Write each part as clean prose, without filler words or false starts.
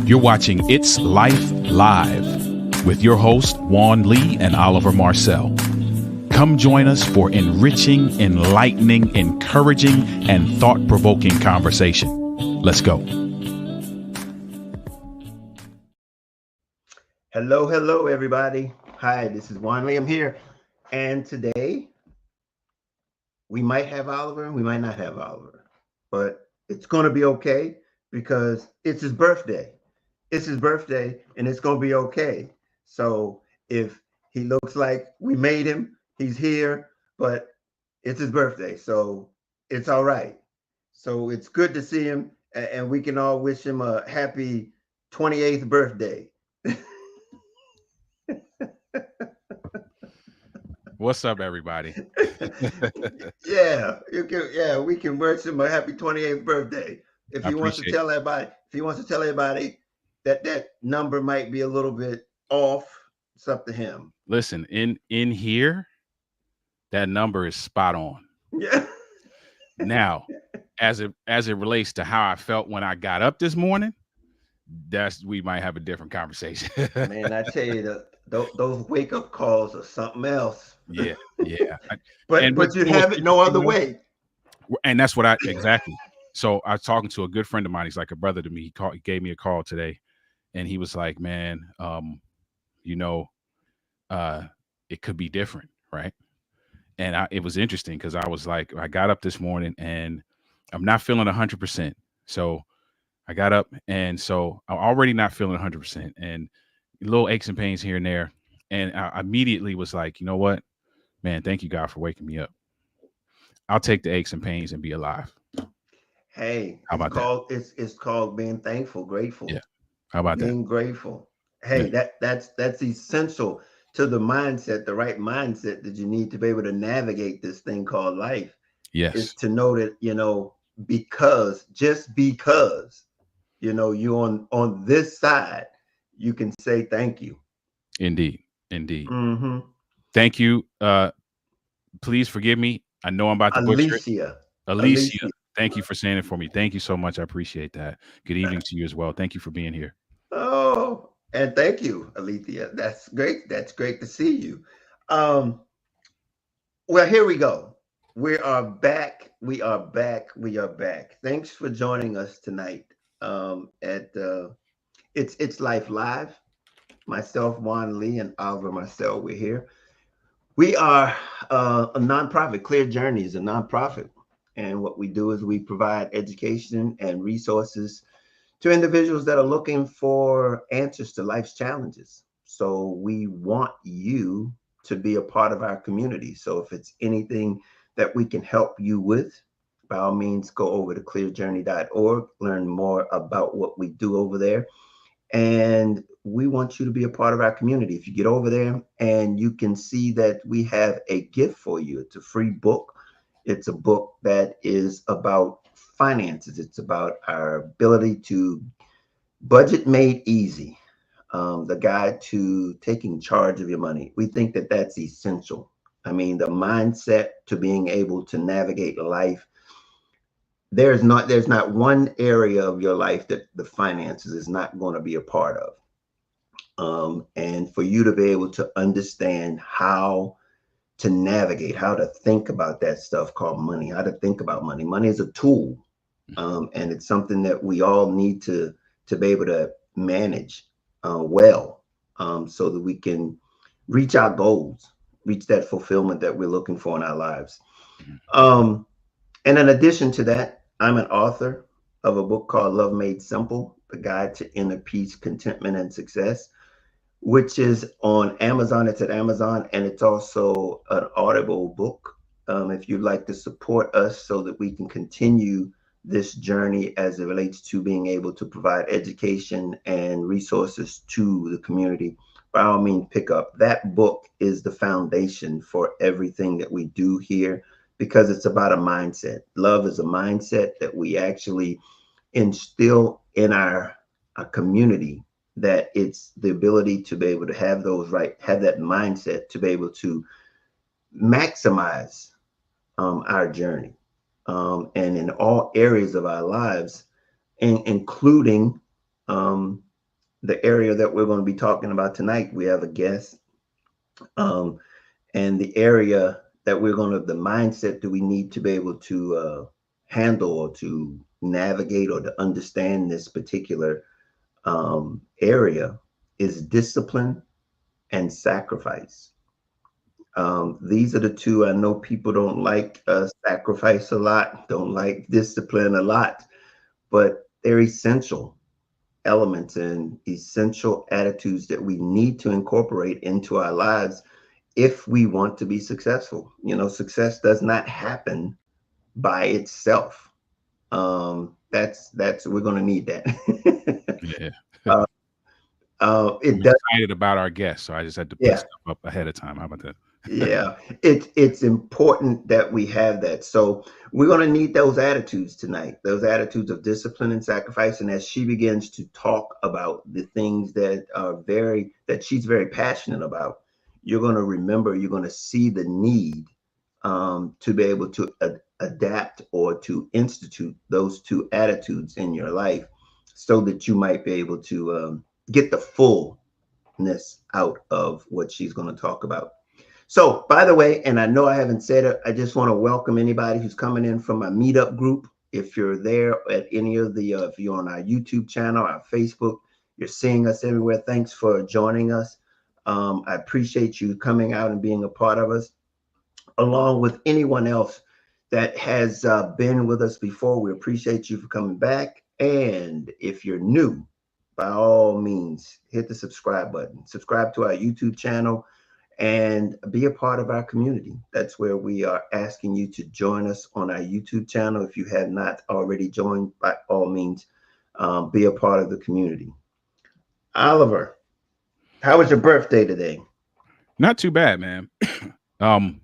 You're watching It's Life Live with your hosts, Juan Lee and Oliver Marcel. Come join us for enriching, enlightening, encouraging, and thought-provoking conversation. Let's go. Hello, everybody. Hi, this is Juan Lee. I'm here. And today, we might have Oliver and we might not have Oliver. But it's going to be okay because it's his birthday. It's his birthday and it's going to be okay. So if he looks like we made him, he's here, but it's his birthday. So it's all right. So it's good to see him and we can all wish him a happy 28th birthday. What's up, everybody? We can wish him a happy 28th birthday. If he wants to tell everybody that number might be a little bit off, it's up to him. Listen, in here, that number is spot on. Yeah. Now, as it relates to how I felt when I got up this morning, we might have a different conversation. Man, I tell you, those wake up calls are something else. Yeah. but you have it no other way. And that's what exactly. So I was talking to a good friend of mine. He's like a brother to me. He gave me a call today, and he was like, "Man, it could be different, right?" And it was interesting because I was like, I got up this morning and I'm not feeling 100%. So I got up, and so I'm already not feeling 100%, and little aches and pains here and there. And I immediately was like, you know what, man, thank you, God, for waking me up. I'll take the aches and pains and be alive. Hey, how about that? It's called being thankful, grateful. Yeah. How about being that? grateful? Hey, yeah. That's essential to the mindset, the right mindset that you need to be able to navigate this thing called life. Yes. Is to know that, just because, you on this side, you can say thank you. Indeed. Mm-hmm. Thank you. Please forgive me. I know I'm about to butcher it. Alicia. Thank you for saying it for me. Thank you so much. I appreciate that. Good evening to you as well. Thank you for being here. Oh, and thank you, Alicia. That's great. That's great to see you. Well, here we go. We are back. Thanks for joining us tonight at It's Life Live. Myself, Juan Lee, and Oliver Marcel, we're here. We are a nonprofit. Clear Journey is a nonprofit. And what we do is we provide education and resources to individuals that are looking for answers to life's challenges. So we want you to be a part of our community. So if it's anything that we can help you with, by all means, go over to clearjourney.org, learn more about what we do over there. And we want you to be a part of our community. If you get over there and you can see that we have a gift for you, it's a free book. It's a book that is about finances. It's about our ability to budget made easy, the guide to taking charge of your money. We think that that's essential. I mean, the mindset to being able to navigate life. There's not one area of your life that the finances is not going to be a part of. And for you to be able to understand how to navigate, how to think about that stuff called money, how to think about money. Money is a tool, and it's something that we all need to be able to manage well, so that we can reach our goals, reach that fulfillment that we're looking for in our lives. And in addition to that, I'm an author of a book called Love Made Simple, The Guide to Inner Peace, Contentment, and Success, which is on Amazon. It's at Amazon, and it's also an Audible book. If you'd like to support us so that we can continue this journey as it relates to being able to provide education and resources to the community, by all means, pick up. That book is the foundation for everything that we do here, because it's about a mindset. Love is a mindset that we actually instill in our community, that it's the ability to be able to have that mindset to be able to maximize our journey, and in all areas of our lives, including the area that we're going to be talking about tonight, we have a guest. Um, and the area that we're going to, the mindset that we need to be able to handle or to navigate or to understand this particular area is discipline and sacrifice. These are the two. I know people don't like sacrifice a lot, don't like discipline a lot, but they're essential elements and essential attitudes that we need to incorporate into our lives if we want to be successful. You know, success does not happen by itself. That's we're going to need that. Yeah. uh, I'm it does. excited about our guest, so I just had to put Yeah. stuff up ahead of time. How about that? Yeah, it's important that we have that. So we're going to need those attitudes tonight, those attitudes of discipline and sacrifice. And as she begins to talk about the things that she's very passionate about, you're going to remember, you're going to see the need to be able to adapt or to institute those two attitudes in your life, so that you might be able to get the fullness out of what she's going to talk about. So, by the way, and I know I haven't said it, I just want to welcome anybody who's coming in from my meetup group. If you're there at any of the, if you're on our YouTube channel, our Facebook, you're seeing us everywhere. Thanks for joining us. I appreciate you coming out and being a part of us, along with anyone else that has been with us before. We appreciate you for coming back. And if you're new, by all means, hit the subscribe button, subscribe to our YouTube channel, and be a part of our community. That's where we are asking you to join us on our YouTube channel. If you have not already joined, by all means, be a part of the community. Oliver, how was your birthday today? Not too bad, man. um,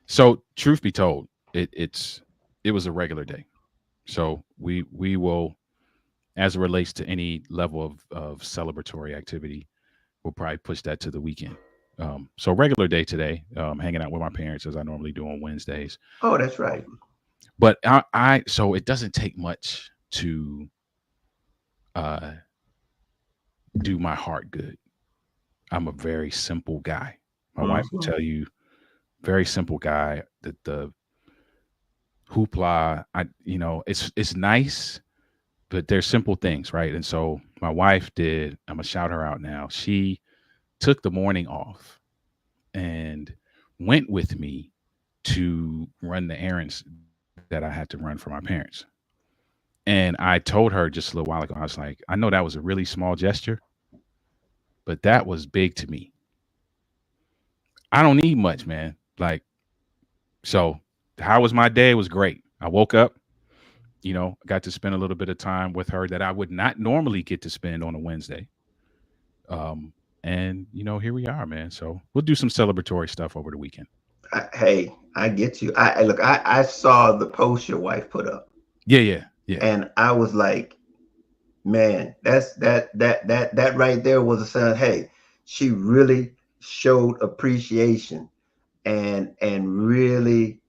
so truth be told, it was a regular day. So we will, as it relates to any level of celebratory activity, we'll probably push that to the weekend. So regular day today, hanging out with my parents as I normally do on Wednesdays. Oh, that's right. But I so it doesn't take much to uh, do my heart good. I'm a very simple guy. My wife will Mhm. tell you, very simple guy. That the hoopla, it's nice, but there's simple things, right? And so my wife did. I'm gonna shout her out now. She took the morning off and went with me to run the errands that I had to run for my parents. And I told her just a little while ago, I was like, I know that was a really small gesture, but that was big to me. I don't need much, man. Like, so how was my day? It was great. I woke up, got to spend a little bit of time with her that I would not normally get to spend on a Wednesday. And here we are, man. So we'll do some celebratory stuff over the weekend. Hey, I get you. I look. I saw the post your wife put up, Yeah, yeah, yeah, and I was like, man, that right there was a sign. Hey, she really showed appreciation and really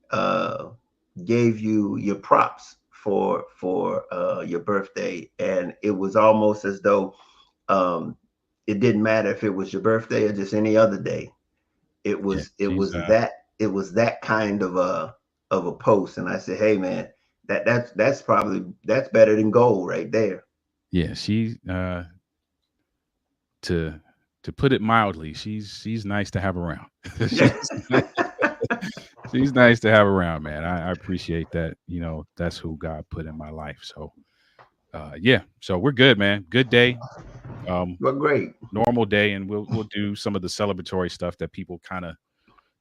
gave you your props for your birthday, and it was almost as though um, it didn't matter if it was your birthday or just any other day. It yeah. was it She's was that kind of a post, and I said, hey man, that's probably that's better than gold right there. yeah, she to to put it mildly, she's nice to have around. she's nice, she's nice to have around, man. I appreciate that. That's who God put in my life. So yeah, so we're good, man. Good day. Well, great. Normal day, and we'll do some of the celebratory stuff that people kind of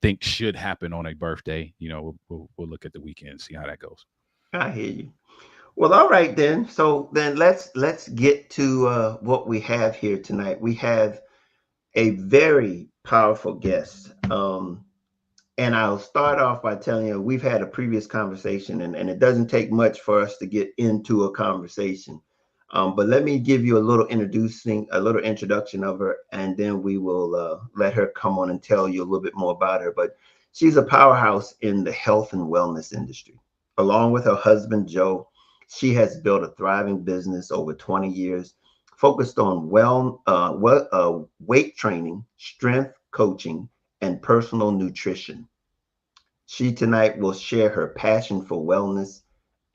think should happen on a birthday. We'll look at the weekend and see how that goes. I hear you. Well, all right then. So then let's get to what we have here tonight. We have a very powerful guest. And I'll start off by telling you we've had a previous conversation, and it doesn't take much for us to get into a conversation. But let me give you a little introduction of her, and then we will let her come on and tell you a little bit more about her. But she's a powerhouse in the health and wellness industry. Along with her husband, Joe, she has built a thriving business over 20 years, focused on weight training, strength coaching, and personal nutrition. She tonight will share her passion for wellness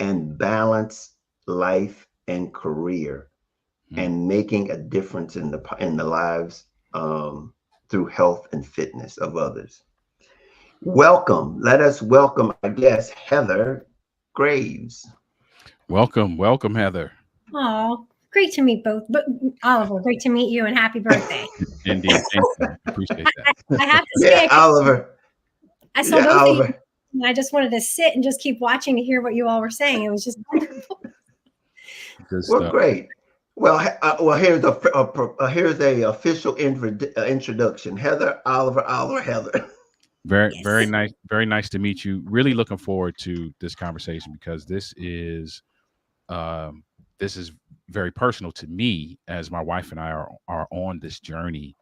and balance life and career Mm. and making a difference in the lives through health and fitness of others. Welcome. Let us welcome our guest, Heather Graves. Welcome, welcome, Heather. Oh, great to meet both. But Oliver, great to meet you and happy birthday. Indeed, thank you. Appreciate that. I have to Yeah, say, Oliver. I saw Yeah, both of you, Oliver. and I just wanted to sit and just keep watching to hear what you all were saying. It was just wonderful. Good Well, stuff. great. Well, here's a official introduction. Heather, Oliver, Oliver, Heather. Very, very Yes. nice. Very nice to meet you. Really looking forward to this conversation because um, this is very personal to me as my wife and I are on this journey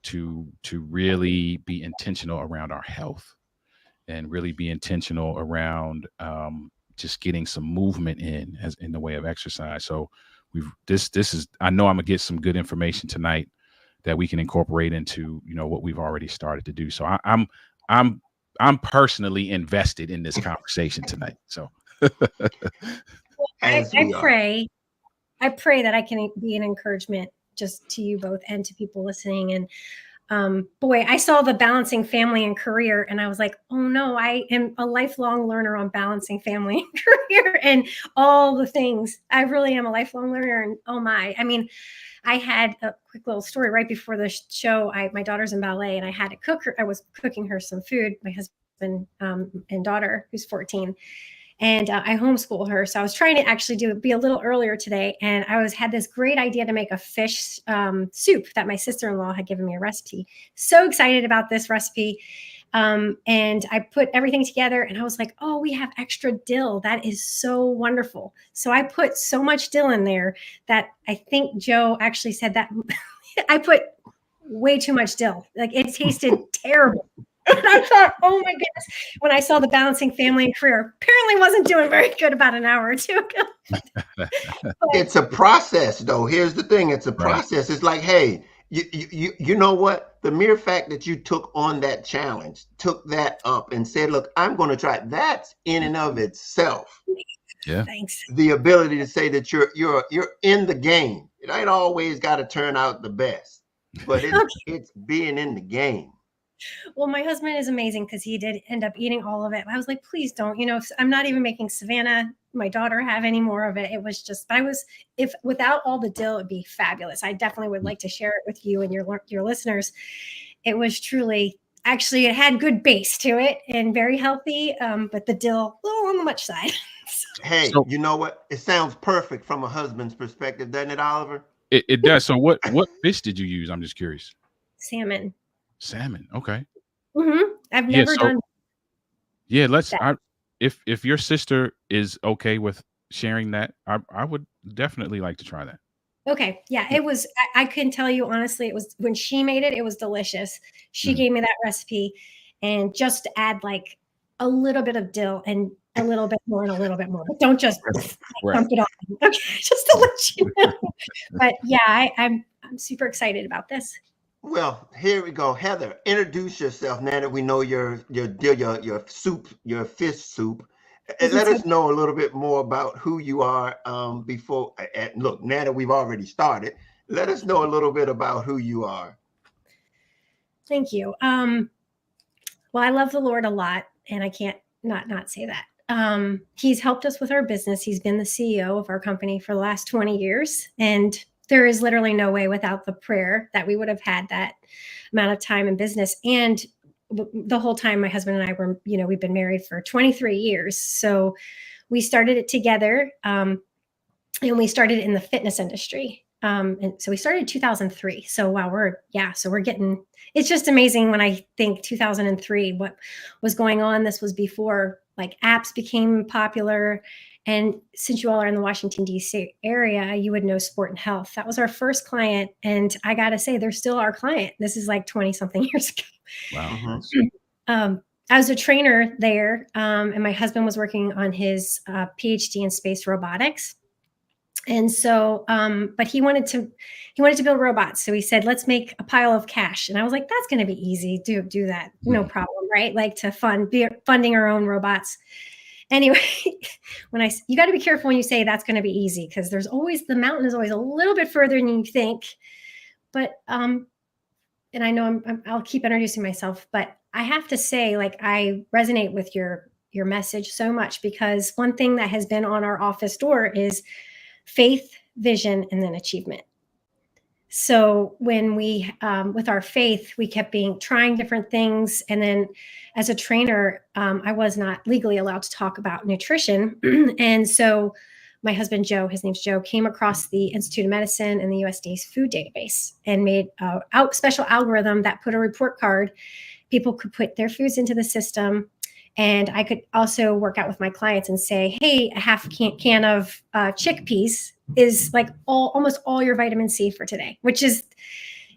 to really be intentional around our health and really be intentional around just getting some movement in as in the way of exercise. So this is I know I'm gonna get some good information tonight that we can incorporate into what we've already started to do. So I'm I'm personally invested in this conversation tonight. So I, As I we are. pray, I pray that I can be an encouragement just to you both and to people listening. And boy, I saw the balancing family and career, and I was like, oh no, I am a lifelong learner on balancing family and career and all the things. I really am a lifelong learner. And oh my, I mean, I had a quick little story right before the show. My daughter's in ballet, and I had to cook her. I was cooking her some food. My husband and daughter, who's 14, and I homeschool her. So I was trying to actually be a little earlier today, and had this great idea to make a fish soup that my sister-in-law had given me a recipe. So excited about this recipe. And I put everything together and I was like, oh, we have extra dill. That is so wonderful. So I put so much dill in there that I think Joe actually said that I put way too much dill. Like it tasted terrible. And I thought, oh my goodness, when I saw the balancing family and career, apparently wasn't doing very good about an hour or two ago. It's a process, though. Here's the thing: it's a right. process. It's like, hey, you know what? The mere fact that you took on that challenge, took that up, and said, "Look, I'm going to try." That's in and of itself Yeah. Thanks. the ability to say that you're in the game. It ain't always got to turn out the best, but Okay. it's being in the game. Well, my husband is amazing because he did end up eating all of it. I was like, please don't. I'm not even making Savannah, my daughter, have any more of it. It was just, if without all the dill, it'd be fabulous. I definitely would like to share it with you and your listeners. It was truly, actually, it had good base to it and very healthy, but the dill, a little on the much side. Hey, So you know what? It sounds perfect from a husband's perspective, doesn't it, Oliver? it does. So what fish did you use? I'm just curious. Salmon. Salmon. Okay. I've Yeah. never So done yeah, that. if your sister is okay with sharing that, I would definitely like to try that. Okay. Yeah, it was, I can tell you honestly, it was when she made it, it was delicious. She Mhm. gave me that recipe and just to add like a little bit of dill and a little bit more and a little bit more, but don't just Right. dump it on. Okay, just to let you know. But yeah, I'm super excited about this. Well, here we go. Heather, introduce yourself now that we know your soup, your fish soup. And Is it let so? us know a little bit more about who you are before. And look, now that we've already started, let us know a little bit about who you are. Thank you. Well, I love the Lord a lot, and I can't not say that. He's helped us with our business. He's been the CEO of our company for the last 20 years. And there is literally no way without the prayer that we would have had that amount of time in business. And the whole time my husband and I were, we've been married for 23 years. So we started it together. And we started in the fitness industry. And so we started in 2003. So wow, we're getting, it's just amazing when I think 2003, what was going on. This was before like apps became popular. And since you all are in the Washington, D.C. area, you would know Sport and Health. That was our first client. And I got to say, they're still our client. This is like 20 something years ago. Wow. Mhm. Nice. I was a trainer there, and my husband was working on his PhD in space robotics. And so, but he wanted to build robots. So he said, let's make a pile of cash. And I was like, that's going to be easy. Do that. No problem. Right. Like to funding our own robots. Anyway, you got to be careful when you say that's going to be easy, because the mountain is always a little bit further than you think. But, and I know I'll keep introducing myself, but I have to say, like, I resonate with your message so much, because one thing that has been on our office door is faith, vision, and then achievement. So when we, with our faith, we kept trying different things. And then as a trainer, I was not legally allowed to talk about nutrition. And so my husband, Joe, his name's Joe, came across the Institute of Medicine and the USDA's food database and made a special algorithm that put a report card. People could put their foods into the system. And I could also work out with my clients and say, hey, a half can of chickpeas is like almost all your vitamin C for today, which is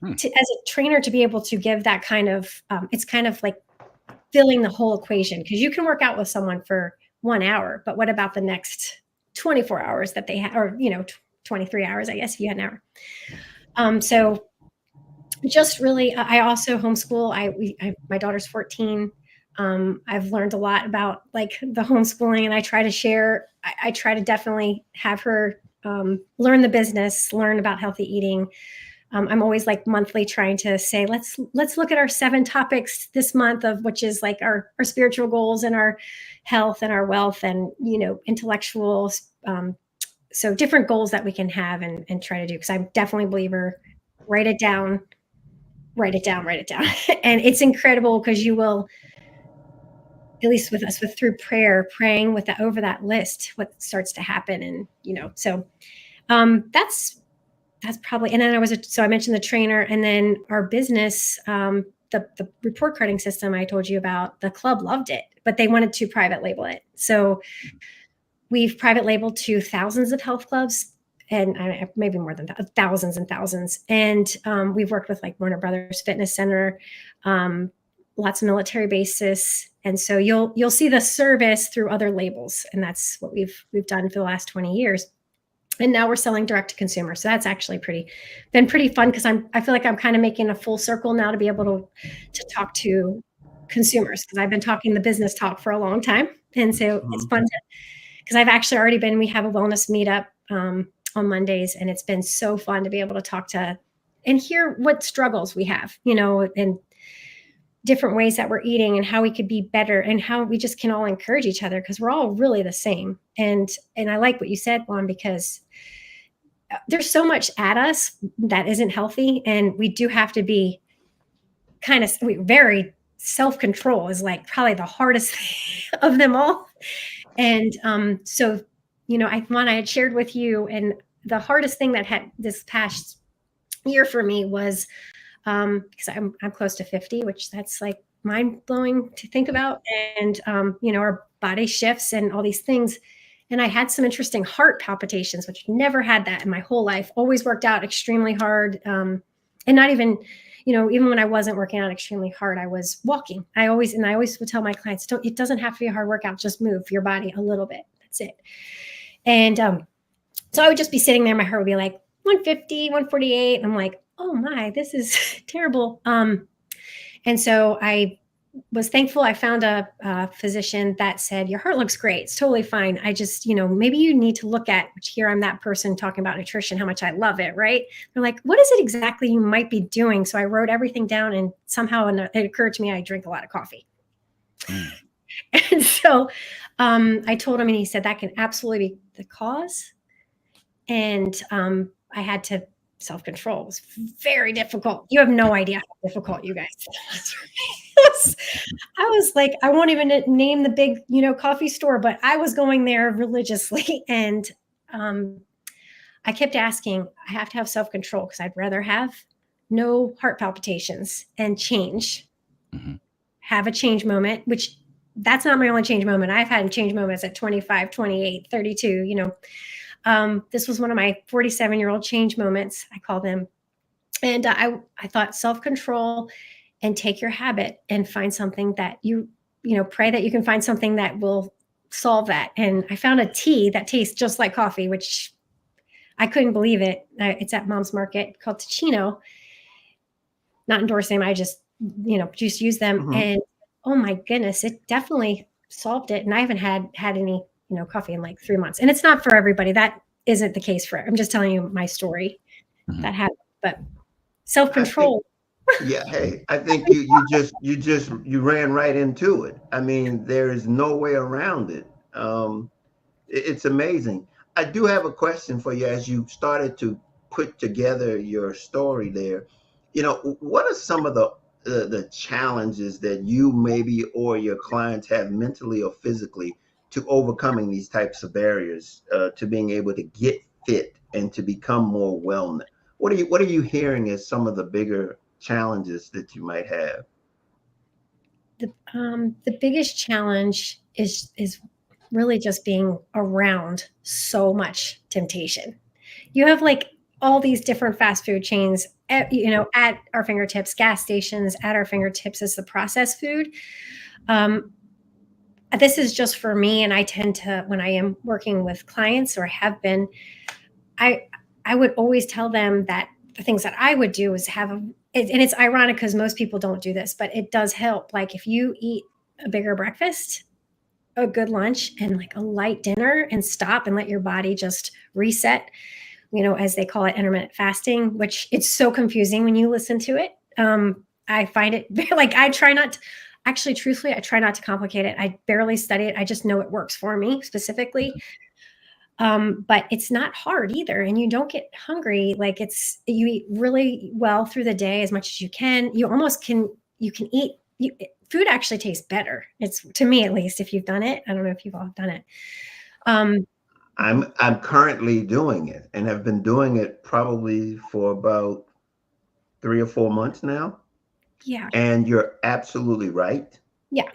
as a trainer to be able to give that kind of, it's kind of like filling the whole equation, because you can work out with someone for 1 hour, but what about the next 24 hours that they have, or, 23 hours, I guess, if you had an hour. So just really, I also homeschool. My daughter's 14. I've learned a lot about like the homeschooling, and I try to share. I try to definitely have her learn the business, learn about healthy eating. I'm always like monthly trying to say, let's look at our 7 topics this month, of which is like our spiritual goals and our health and our wealth and, intellectual. So different goals that we can have and try to do. Because I'm definitely a believer, write it down. And it's incredible, because you will, at least with us, through praying over that list, what starts to happen. And, so that's probably, and then I mentioned the trainer, and then our business, the report carding system I told you about, the club loved it, but they wanted to private label it. So we've private labeled to thousands of health clubs, and maybe more than thousands and thousands. And we've worked with like Warner Brothers Fitness Center, lots of military bases. And so you'll see the service through other labels. And that's what we've done for the last 20 years. And now we're selling direct to consumer. So that's actually been pretty fun, because I feel like I'm kind of making a full circle now to be able to talk to consumers, because I've been talking the business talk for a long time. And so it's fun because I've actually we have a wellness meetup on Mondays, and it's been so fun to be able to talk to and hear what struggles we have, and different ways that we're eating and how we could be better, and how we just can all encourage each other, because we're all really the same. And I like what you said, Juan, because there's so much at us that isn't healthy, and we do have to be very self-control is like probably the hardest of them all. And so, I had shared with you, and the hardest thing that had this past year for me was, because I'm close to 50, which that's like mind blowing to think about. And, our body shifts and all these things. And I had some interesting heart palpitations, which never had that in my whole life. Always worked out extremely hard. And not even, even when I wasn't working out extremely hard, I was walking. I always would tell my clients, it doesn't have to be a hard workout. Just move your body a little bit. That's it. And so I would just be sitting there. My heart would be like 150, 148. And I'm like, oh my, this is terrible. And so I was thankful I found a physician that said, your heart looks great. It's totally fine. I just, maybe you need to look at, which here I'm that person talking about nutrition, how much I love it, right? They're like, what is it exactly you might be doing? So I wrote everything down, and somehow it occurred to me I drink a lot of coffee. And so I told him, and he said, that can absolutely be the cause. And I had to self-control. It was very difficult. You have no idea how difficult, you guys. I was like, I won't even name the big, coffee store, but I was going there religiously. And I kept asking, I have to have self-control, because I'd rather have no heart palpitations and change, have a change moment, which that's not my only change moment. I've had change moments at 25, 28, 32, this was one of my 47-year-old change moments, I call them. And I thought self-control, and take your habit and find something that pray that you can find something that will solve that. And I found a tea that tastes just like coffee, which I couldn't believe it. It's at Mom's Market called Ticino. Not endorsing them. I just, just use them. Mhm. And oh my goodness, it definitely solved it. And I haven't had any, coffee in like 3 months. And it's not for everybody. That isn't the case for it. I'm just telling you my story Mhm. that happened. But I think, self-control. yeah, hey, I think you ran right into it. I mean, there is no way around it. It's amazing. I do have a question for you as you started to put together your story there. What are some of the challenges that you maybe or your clients have mentally or physically to overcoming these types of barriers to being able to get fit and to become more wellness? What are you hearing as some of the bigger challenges that you might have? The biggest challenge is really just being around so much temptation. You have like all these different fast food chains at our fingertips, gas stations at our fingertips as the processed food. um, this is just for me, and I tend to, when I am working with clients or have been, i I would always tell them that the things that I would do is and it's ironic because most people don't do this, but it does help. Like if you eat a bigger breakfast, a good lunch, and like a light dinner, and stop and let your body just reset, as they call it, intermittent fasting, which it's so confusing when you listen to it. I find it like I try not to, actually, truthfully, I try not to complicate it. I barely study it. I just know it works for me specifically. But it's not hard either. And you don't get hungry. Like you eat really well through the day as much as you can. You can eat, food actually tastes better. It's, to me, at least, if you've done it. I don't know if you've all done it. Um, I'm currently doing it and have been doing it probably for about 3 or 4 months now. yeah. And you're absolutely right. Yeah.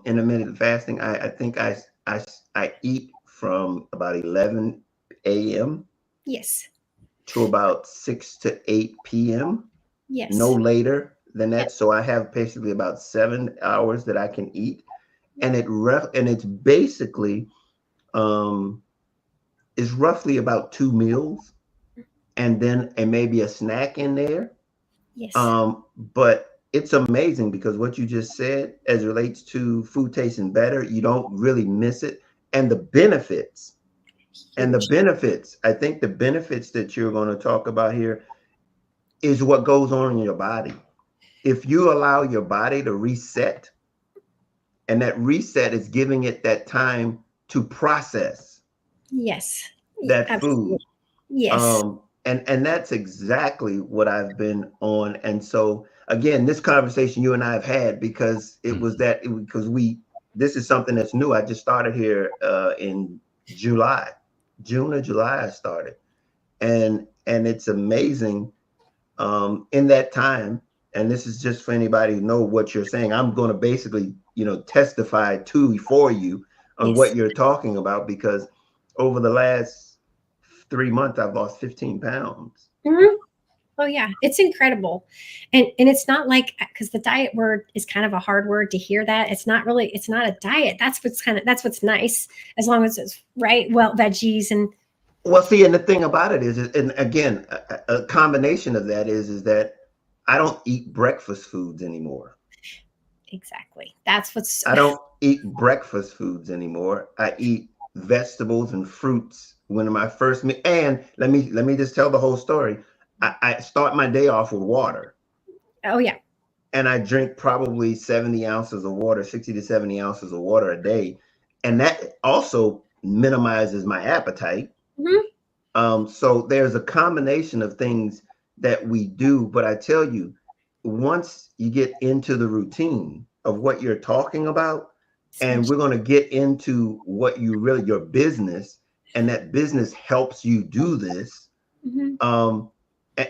Intermittent fasting, I think I eat from about 11 a.m. Yes. to about 6 to 8 p.m., no Yes. later than Yep. that. So I have basically about 7 hours that I can eat. And it's basically um is roughly about 2 meals and then and maybe a snack in there. Yes. But it's amazing because what you just said as it relates to food tasting better, you don't really miss it. And the benefits, Huge. I think the benefits that you're going to talk about here is what goes on in your body. If you allow your body to reset, and that reset is giving it that time to process Yes. that food. Absolutely. Yes. And that's exactly what I've been on. And so again, this conversation you and I have had because because this is something that's new. I just started here in July, June or July. I started, and it's amazing in that time. And this is just for anybody who know what you're saying. I'm going to basically testify to for you on Yes. what you're talking about because over the last 3 months I've lost 15 pounds. Mhm. Oh yeah, it's incredible. And it's not like, because the diet word is kind of a hard word to hear. That it's not a diet. That's what's nice, as long as it's right, well, veggies and Well, see, and the thing about it is, and again, a combination of that is that I don't eat breakfast foods anymore. exactly. That's what's I don't eat breakfast foods anymore. I eat vegetables and fruits when my first meal. And let me just tell the whole story. I start my day off with water, oh yeah. and I drink probably 70 ounces of water, 60 to 70 ounces of water a day, and that also minimizes my appetite. Mhm. So there's a combination of things that we do, but I tell you, once you get into the routine of what you're talking about, and we're going to get into what your business, and that business helps you do this, Mhm.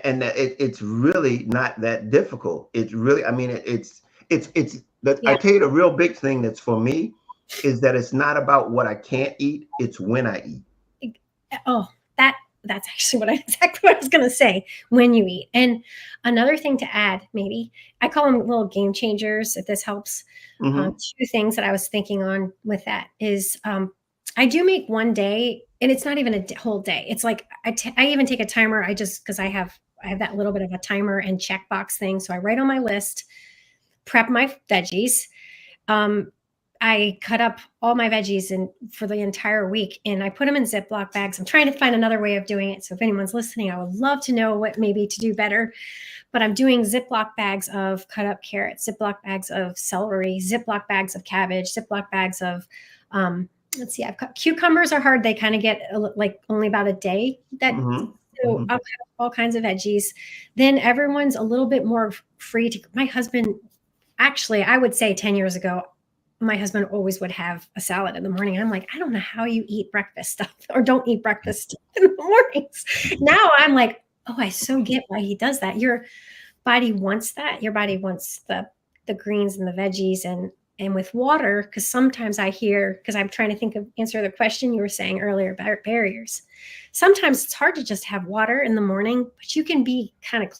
and that it's really not that difficult. It's really, I mean, it's that I Yeah. tell you the real big thing that's for me is that it's not about what I can't eat, it's when I eat. Oh, that's actually exactly what I was going to say. When you eat. And another thing to add, maybe, I call them little game changers, if this helps. Hmm. Two things that I was thinking on with that is, I do make one day and it's not even a whole day. It's like I even take a timer. Because I have that little bit of a timer and checkbox thing. So I write on my list, prep my veggies. I cut up all my veggies for the entire week, and I put them in Ziploc bags. I'm trying to find another way of doing it. So if anyone's listening, I would love to know what maybe to do better. But I'm doing Ziploc bags of cut up carrots, Ziploc bags of celery, Ziploc bags of cabbage, Ziploc bags of, let's see, I've got cucumbers are hard. They kind of get like only about a day. So I'll cut up all kinds of veggies. Then everyone's a little bit more free to, my husband, actually, I would say 10 years ago, my husband always would have a salad in the morning. I'm like, I don't know how you eat breakfast stuff or don't eat breakfast in the mornings. Now I'm like, oh, I so get why he does that. Your body wants that. Your body wants the greens and the veggies and with water, because sometimes I hear, because I'm trying to answer the question you were saying earlier about barriers. Sometimes it's hard to just have water in the morning, but you can be kind of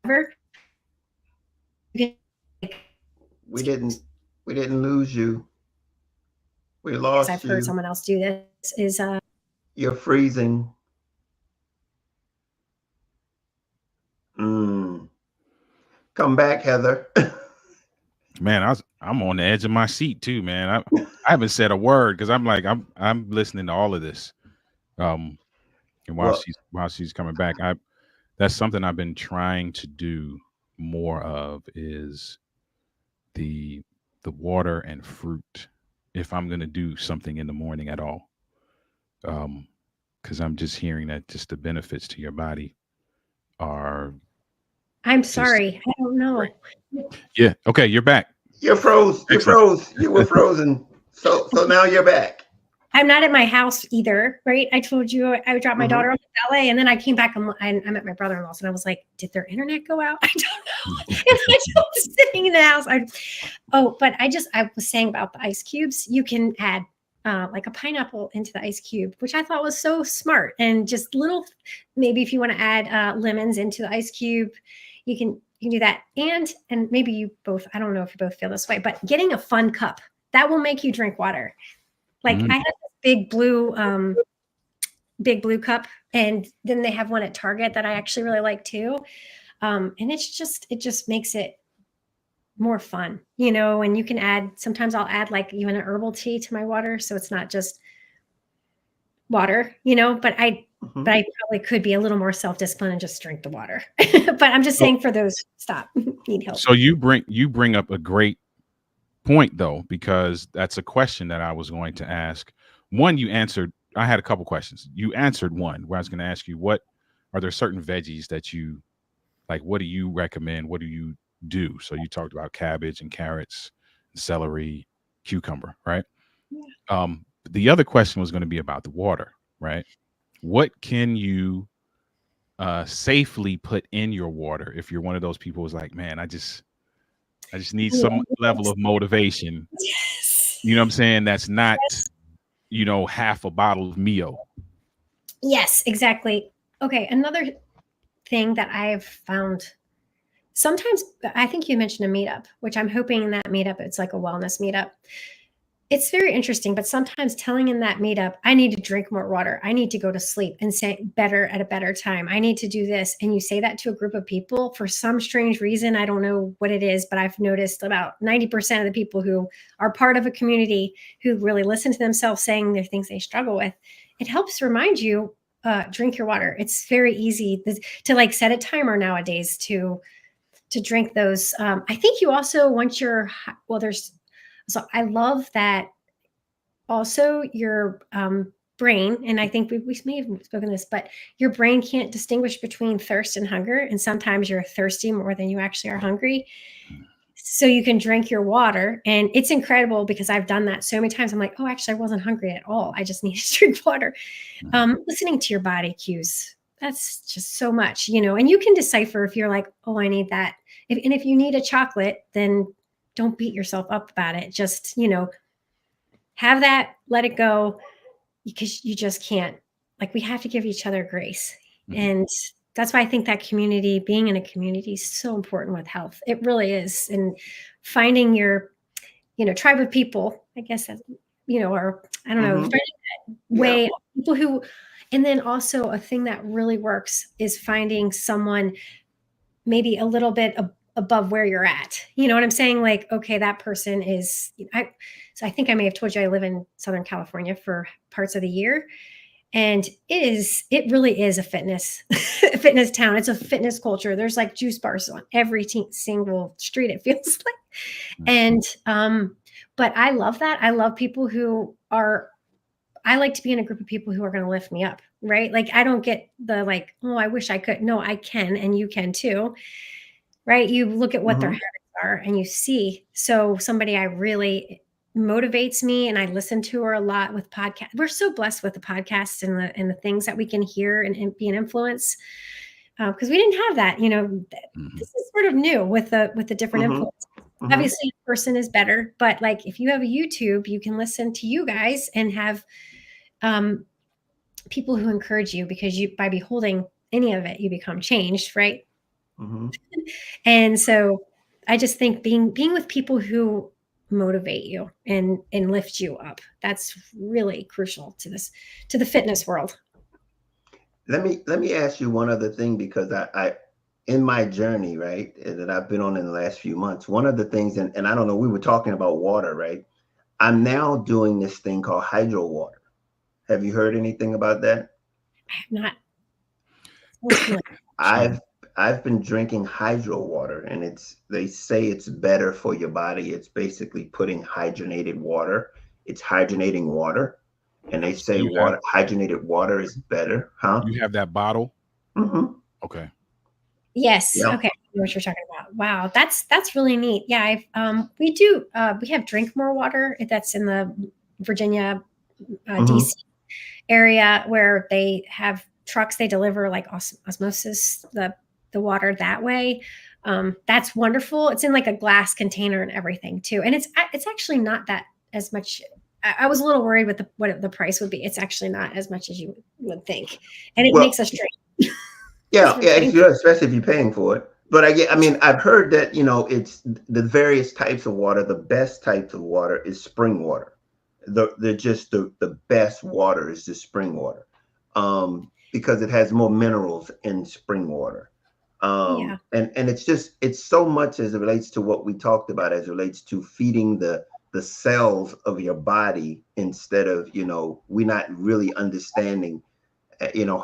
clever. We didn't lose you. We lost I've you. heard someone else do this. Is You're freezing. Come back, Heather. Man, I'm on the edge of my seat too, man. I haven't said a word because I'm like I'm listening to all of this. And while she's coming back, that's something I've been trying to do more of is the water and fruit if I'm going to do something in the morning at all. Because I'm just hearing that just the benefits to your body are. I'm sorry, I don't know. Great. Yeah. Okay, you're back. You froze. You froze. You were frozen. So now you're back. I'm not at my house either, right? I told you I dropped my daughter off at ballet, and then I came back and I'm at my brother-in-law's, and I was like, "Did their internet go out?" I don't know. And I was sitting in the house. But I was saying about the ice cubes. You can add like a pineapple into the ice cube, which I thought was so smart, and just little. Maybe if you want to add lemons into the ice cube, you can do that, and maybe you both. I don't know if you both feel this way, but getting a fun cup that will make you drink water. Like I have this big blue cup, and then they have one at Target that I actually really like too. And it just makes it more fun, and you can sometimes I'll add like even an herbal tea to my water. So it's not just water, but I probably could be a little more self-disciplined and just drink the water. But I'm just saying for those need help. So you bring up a great point though, because that's a question that I was going to ask. One, you answered. I had a couple questions. You answered one where I was going to ask you, what are there certain veggies that you like? What do you recommend? What do you do? So you talked about cabbage and carrots, celery, cucumber, right? Yeah. The other question was going to be about the water, right? What can you safely put in your water if you're one of those people who's like, man, I just need some level of motivation. Yes. You know what I'm saying? That's not, half a bottle of Mio. Yes, exactly. Okay. Another thing that I've found sometimes, I think you mentioned a meetup, which I'm hoping that meetup, it's like a wellness meetup. It's very interesting, but sometimes telling in that meetup, I need to drink more water. I need to go to sleep and say better at a better time. I need to do this. And you say that to a group of people for some strange reason. I don't know what it is, but I've noticed about 90% of the people who are part of a community who really listen to themselves saying their things they struggle with, it helps remind you, drink your water. It's very easy to like set a timer nowadays to drink those. I think you also, so I love that also your brain, and I think we may have spoken this, but your brain can't distinguish between thirst and hunger. And sometimes you're thirsty more than you actually are hungry. So you can drink your water, and it's incredible because I've done that so many times. I'm like, oh, actually, I wasn't hungry at all. I just needed to drink water. Listening to your body cues, that's just so much, and you can decipher if you're like, oh, I need that. If you need a chocolate, then don't beat yourself up about it. Just, have that, let it go, because you just can't, we have to give each other grace. Mm-hmm. And that's why I think that community, being in a community is so important with health. It really is. And finding your, tribe of people, I guess or I don't know, Mhm. Yeah. way people who, and then also a thing that really works is finding someone maybe a little bit above where you're at. You know what I'm saying? Like, okay, that person is, so I think I may have told you I live in Southern California for parts of the year. And it really is a fitness, a fitness town. It's a fitness culture. There's like juice bars on every single street, it feels like. And, but I love that. I love people I like to be in a group of people who are going to lift me up, right? Like, I don't get the like, oh, I wish I could. No, I can, and you can too, right? You look at what their Mhm. habits are and you see. So somebody I really motivates me, and I listen to her a lot with podcasts. We're so blessed with the podcasts and the things that we can hear and be an influence, because we didn't have that. This is sort of new with the different Mhm. influence. Mhm. Obviously, in person is better, but like if you have a YouTube, you can listen to you guys and have um, people who encourage you, because you, by beholding any of it, you become changed, right? Mhm. And so I just think being with people who motivate you and lift you up, that's really crucial to the fitness world. Let me ask you one other thing, because I in my journey, right, that I've been on in the last few months, one of the things, and I don't know, we were talking about water, right? I'm now doing this thing called hydro water. Have you heard anything about that? I have not. Sounds familiar. Excuse me. I've I've been drinking hydro water, and they say it's better for your body. It's basically putting hydrogenated water. It's hydrogenating water, and they So say water hydrogenated water is better, huh? you have that bottle? Hmm. Okay. Yes. Yeah. Okay. I know what you're talking about. Wow. That's really neat. Yeah. We have Drink More Water. That's in the Virginia, Hmm. DC area, where they have trucks. They deliver like osmosis, the water that way. That's wonderful. It's in like a glass container and everything too. And it's actually not that as much. I was a little worried with what the price would be. It's actually not as much as you would think. And it makes Well, us drink because yeah, we're yeah, paying for. especially if you're paying for it. But I mean, I've heard that, it's the various types of water. The best types of water is spring water. They're just the best water is the spring water, because it has more minerals in spring water. Yeah. And it's so much as it relates to what we talked about, as it relates to feeding the cells of your body, instead of, we're not really understanding,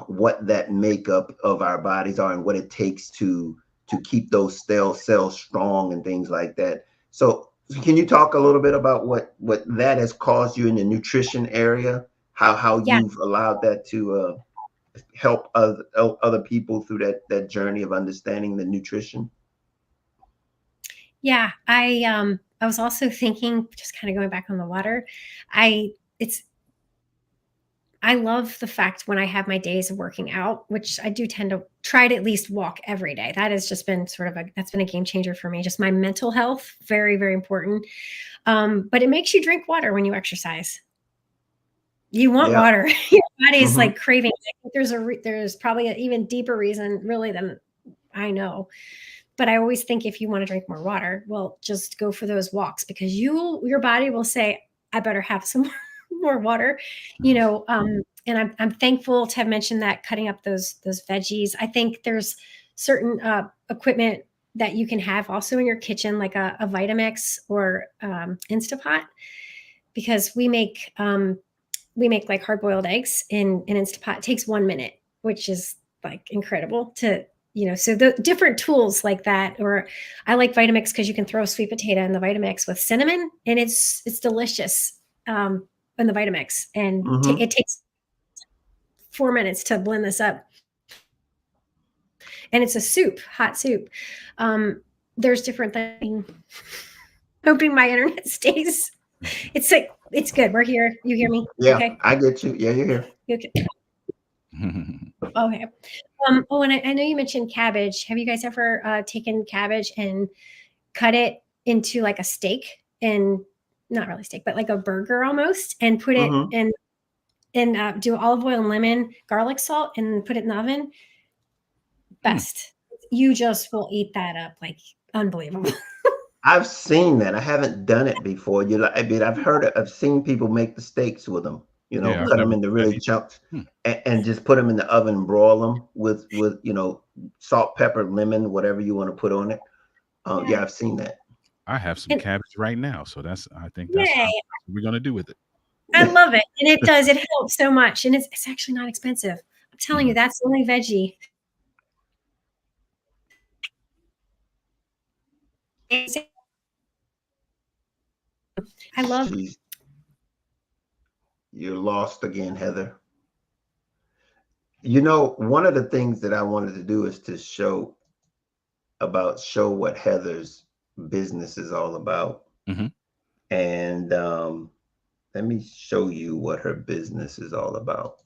what that makeup of our bodies are, and what it takes to keep those cells strong and things like that. So can you talk a little bit about what that has caused you in the nutrition area, how Yeah. you've allowed that to help other people through that journey of understanding the nutrition? Yeah. I was also thinking, just kind of going back on the water. I it's I love the fact when I have my days of working out, which I do tend to try to at least walk every day. That has just been that's been a game changer for me. Just my mental health, very, very important. But it makes you drink water when you exercise. You want Yeah. water. Your body is Hmm. like craving it. I think there's probably an even deeper reason, really, than I know. But I always think if you want to drink more water, well, just go for those walks, because your body will say, I better have some more water, and I'm thankful to have mentioned that, cutting up those veggies. I think there's certain equipment that you can have also in your kitchen, like a Vitamix or Instapot, because we make like hard boiled eggs in Instapot. It takes 1 minute, which is like incredible to, so the different tools like that. Or I like Vitamix because you can throw a sweet potato in the Vitamix with cinnamon, and it's delicious in the Vitamix. And Hmm. it takes 4 minutes to blend this up. And it's a soup, hot soup. There's different things. Hoping my internet stays. It's like, it's good. We're here. You hear me? Yeah, Okay. I get you. Yeah, you're here. Okay. Okay. Oh, and I know you mentioned cabbage. Have you guys ever taken cabbage and cut it into like a steak, and not really steak, but like a burger almost, and put it Hmm. in and do olive oil and lemon, garlic salt, and put it in the oven? Hmm. Best. You just will eat that up like unbelievable. I've seen that. I haven't done it before. You like, I mean, I've seen people make the steaks with them. You know, Yeah, I've cut them never into done that really either. chunks Hmm. and just put them in the oven and broil them with salt, pepper, lemon, whatever you want to put on it. Yeah. Yeah, I've seen that. I have some And cabbage right now, so I think yay, that's what we're gonna do with it. I love it. And it does, it helps so much. And it's actually not expensive. I'm telling Mhm. you, that's the only veggie. I love Jeez, you're lost again, Heather. You know, one of the things that I wanted to do is to show what Heather's business is all about. Mhm. And let me show you what her business is all about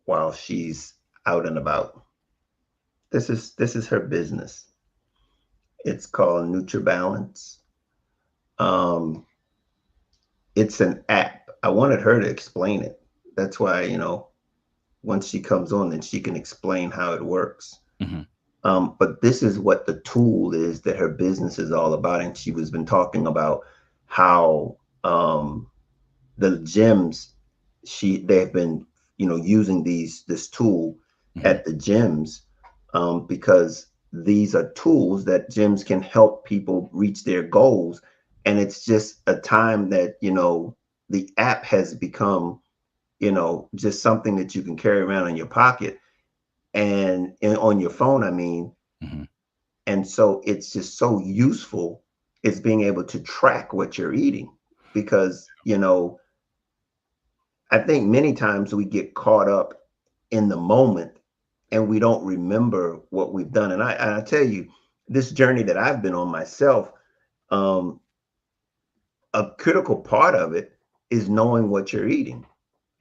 while she's out and about. This is her business. It's called NutriBalance. Um, it's an app. I wanted her to explain it. That's why, once she comes on, then she can explain how it works. Mhm. But this is what the tool is that her business is all about. And she was been talking about how the gyms they've been using this tool Mhm. at the gyms because these are tools that gyms can help people reach their goals, and it's just a time that the app has become just something that you can carry around in your pocket and on your phone, I mean. Mhm. And so it's just so useful, is being able to track what you're eating, because I think many times we get caught up in the moment and we don't remember what we've done. And I tell you, this journey that I've been on myself, um, a critical part of it is knowing what you're eating,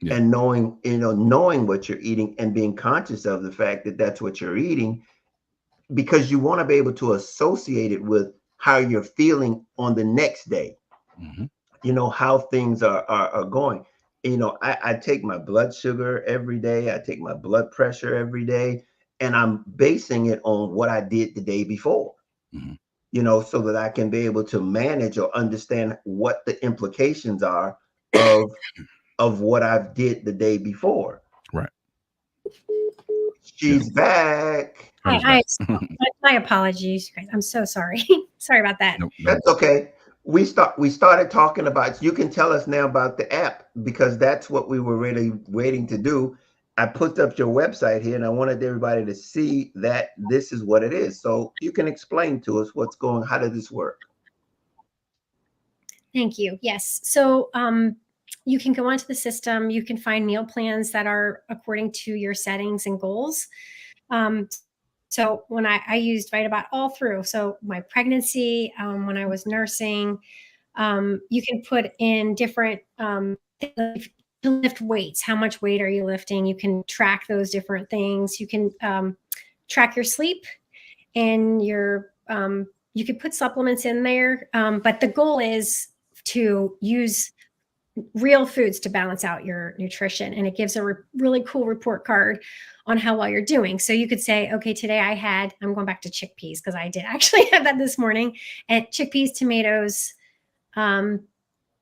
Yeah. and knowing what you're eating and being conscious of the fact that that's what you're eating, because you want to be able to associate it with how you're feeling on the next day, Mhm. how things are going. I take my blood sugar every day, I take my blood pressure every day, and I'm basing it on what I did the day before, Mhm. so that I can be able to manage or understand what the implications are of what I've did the day before. Right. Yeah. She's back. Heather's back. my apologies, guys. I'm so sorry. Sorry about that. No, no. That's okay. We started talking about, you can tell us now about the app, because that's what we were really waiting to do. I put up your website here and I wanted everybody to see that this is what it is. So you can explain to us how does this work? Thank you. Yes. So you can go onto the system. You can find meal plans that are according to your settings and goals. Um, so when I used Vitabot all through, so my pregnancy, when I was nursing, you can put in different to lift weights. How much weight are you lifting? You can track those different things. You can track your sleep and you could put supplements in there, but the goal is to use real foods to balance out your nutrition, and it gives a really cool report card on how well you're doing. So you could say, okay, today I'm going back to chickpeas because I did actually have that this morning, and chickpeas, tomatoes, um,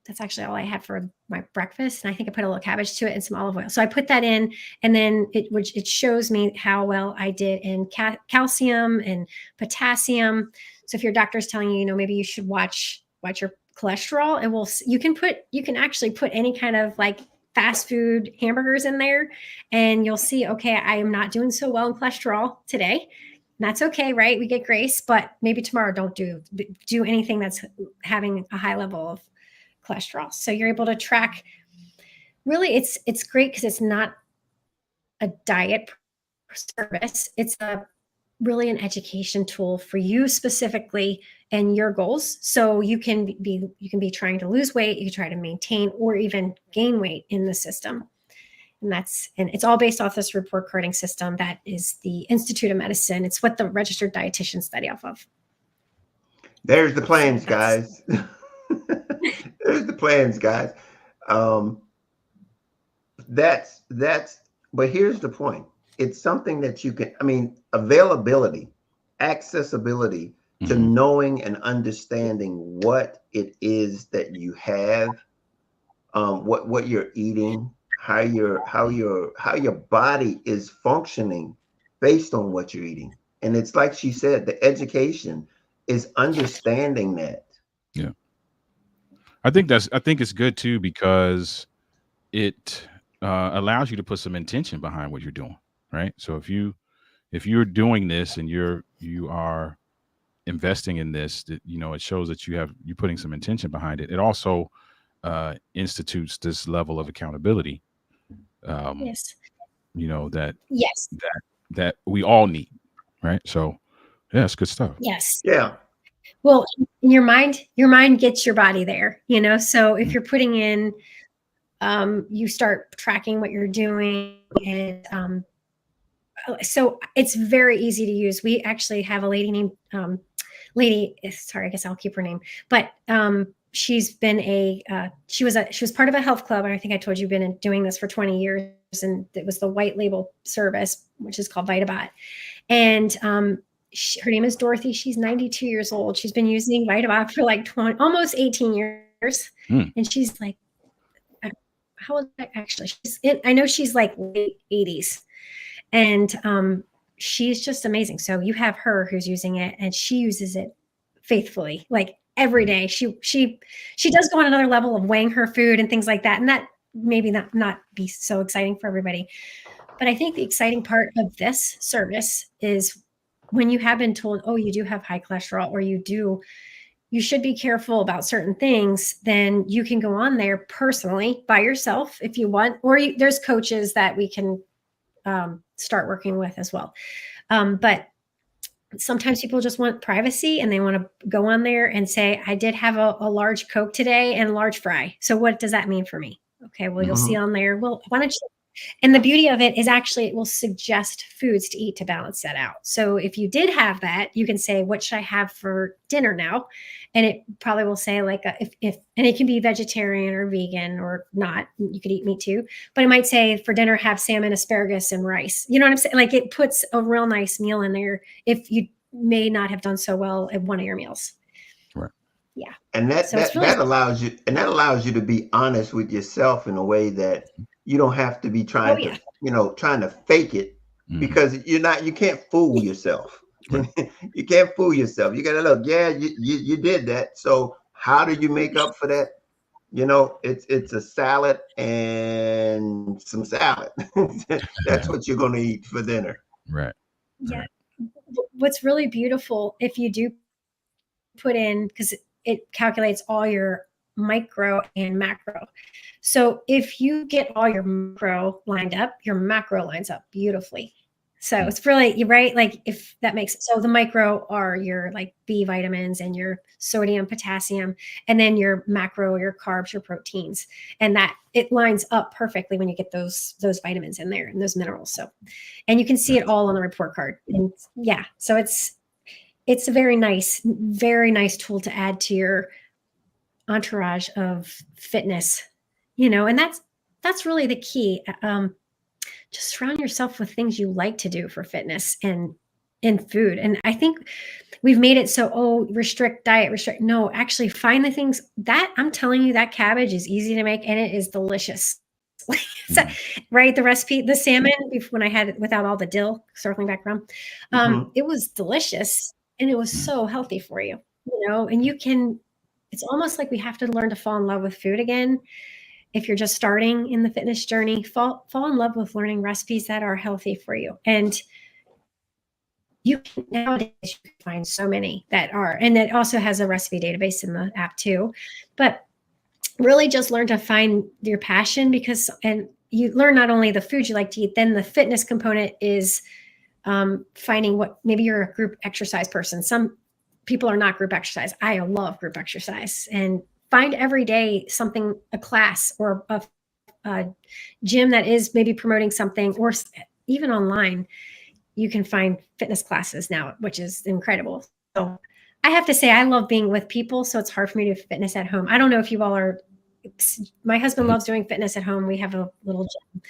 that's actually all I had for my breakfast. And I think I put a little cabbage to it and some olive oil. So I put that in, and then it shows me how well I did in calcium and potassium. So if your doctor's telling you, maybe you should watch your cholesterol, you can actually put any kind of like fast food hamburgers in there, and you'll see, okay, I am not doing so well in cholesterol today. And that's okay, right? We get grace, but maybe tomorrow don't do anything that's having a high level of cholesterol. So you're able to track. Really, it's great because it's not a diet service. It's really an education tool for you specifically and your goals. So you can be trying to lose weight, you can try to maintain or even gain weight in the system. And it's all based off this report carding system that is the Institute of Medicine. It's what the registered dietitians study off of. There's the So plans, guys. There's the plans, guys. Um, that's but here's the point. It's something that you can, I mean, availability, accessibility to Mhm. knowing and understanding what it is that you have, what you're eating, how your body is functioning based on what you're eating. And it's like she said, the education is understanding that. Yeah. I think it's good too because it allows you to put some intention behind what you're doing, right? So if you're doing this and you are investing in this, that it shows that you're putting some intention behind it. It also institutes this level of accountability, um, Yes. that Yes. that that we all need, right? So yeah, it's good stuff. Yes. Yeah. Well, your mind gets your body there, So if Mm. you're putting in, you start tracking what you're doing, and so it's very easy to use. We actually have a lady named sorry, I guess I'll keep her name, but she's been she was part of a health club, and I think I told you been doing this for 20 years, and it was the white label service, which is called Vitabot, and her name is Dorothy. She's 92 years old. She's been using Vitabot for like almost 18 years, Mm. and she's like, how old is actually? I know she's like late 80s, and she's just amazing. So you have her who's using it, and she uses it faithfully, like every day. She does go on another level of weighing her food and things like that, and that maybe not be so exciting for everybody. But I think the exciting part of this service is when you have been told, oh, you do have high cholesterol, or you should be careful about certain things, then you can go on there personally by yourself if you want, or there's coaches that we can start working with as well. But sometimes people just want privacy, and they want to go on there and say, I did have a large Coke today and large fry. So what does that mean for me? Okay, well, you'll see Mhm. on there. Well, why don't you? And the beauty of it is actually it will suggest foods to eat to balance that out. So if you did have that, you can say, what should I have for dinner now? And it probably will say like, if and it can be vegetarian or vegan or not. You could eat meat too, but it might say for dinner, have salmon, asparagus, and rice. You know what I'm saying? Like it puts a real nice meal in there if you may not have done so well at one of your meals. Right. Yeah. And that So it's that really, that allows you to be honest with yourself in a way that you don't have to be oh trying yeah. to, trying to fake it, Mhm. because you can't fool yourself. Right. You can't fool yourself. You gotta look, yeah, you did that. So how do you make up for that? It's a salad and some salad. That's what you're gonna eat for dinner. Right. Yeah. Right. What's really beautiful if you do put in, because it calculates all your micro and macro. So if you get all your micro lined up, your macro lines up beautifully. So Mm. it's really, you're right. Like if that makes so the micro are your like B vitamins and your sodium, potassium, and then your macro, your carbs, your proteins. And that it lines up perfectly when you get those vitamins in there and those minerals. So, and you can see Right. it all on the report card. And yeah, so it's a very nice tool to add to your entourage of fitness, and that's really the key. Just surround yourself with things you like to do for fitness and in food. And I think we've made it so, oh, diet restrict. No, actually find the things that I'm telling you, that cabbage is easy to make and it is delicious. So, Mhm. right, the recipe, the salmon, when I had it without all the dill, circling back around, Mhm. it was delicious and it was Mhm. so healthy for you, and it's almost like we have to learn to fall in love with food again. If you're just starting in the fitness journey, fall in love with learning recipes that are healthy for you. And nowadays you can find so many that are, and it also has a recipe database in the app too. But really just learn to find your passion, and you learn not only the food you like to eat, then the fitness component is finding what, maybe you're a group exercise person. Some people are not group exercise. I love group exercise, and find every day something, a class or a gym that is maybe promoting something, or even online, you can find fitness classes now, which is incredible. So I have to say, I love being with people. So it's hard for me to fitness at home. I don't know if you all are. My husband Mhm. loves doing fitness at home. We have a little gym.